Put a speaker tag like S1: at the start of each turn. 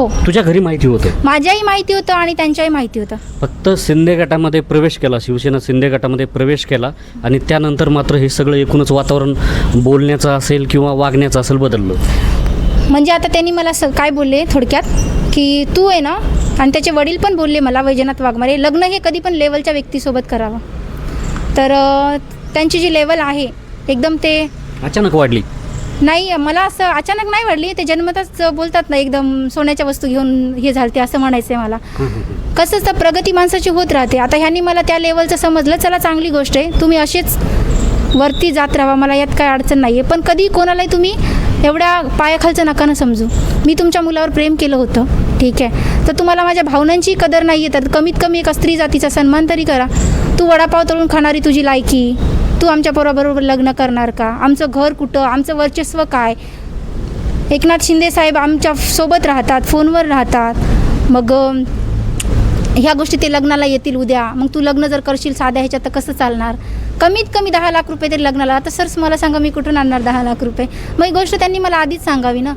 S1: हो,
S2: तुझ्या घरी माहिती होतं?
S1: माझ्याही माहिती होतं आणि त्यांच्याही माहिती होतं.
S2: फक्त शिंदे गटामध्ये प्रवेश केला, शिवसेना शिंदे गटामध्ये प्रवेश केला आणि त्यानंतर मात्र हे सगळं एकूणच वातावरण बोलण्याचं असेल किंवा वागण्याचं असेल बदललं.
S1: म्हणजे आता त्यांनी मला काय बोलले थोडक्यात, की तू आहे ना, आणि त्याचे वडील पण बोलले मला, वैजनाथ वाघमारे, लग्न हे कधी पण लेवलच्या व्यक्तीसोबत करावं. तर त्यांची जी लेवल आहे एकदम ते
S2: अचानक वाढली?
S1: नाही, मला असं अचानक नाही वाढली, ते जन्मताच बोलतात ना एकदम सोन्याच्या वस्तू घेऊन हे झालते असं म्हणायचं आहे मला. कसं असतं, प्रगती माणसाची होत राहते. आता ह्यांनी मला त्या लेवलचं समजलं, चला चांगली गोष्ट आहे, तुम्ही असेच वरती जात राहा, मला यात काय अडचण नाही आहे. पण कधी कोणालाही तुम्ही एवढ्या पायाखालचं नका ना समजू. मी तुमच्या मुलावर प्रेम केलं होतं, ठीक आहे, तर तुम्हाला माझ्या भावनांची कदर नाही आहे, तर कमीत कमी एका स्त्री जातीचा सन्मान तरी करा. तू वडापाव तळून खाणारी तुझी लायकी, तू आमच्या पोराबरोबर लग्न करणार का? आमचं घर कुठं, आमचं वर्चस्व काय? एकनाथ शिंदे साहेब आमच्या सोबत राहतात, फोनवर राहतात, मग ह्या गोष्टी ते लग्नाला येतील उद्या, मग तू लग्न जर करशील साध्या ह्याच्यात तर कसं चालणार? कमीत कमी 10 लाख रुपये तरी लग्नाला. आता सर मला सांगा, मी कुठून आणणार 10 लाख रुपये? मग ही गोष्ट त्यांनी मला आधीच सांगावी ना.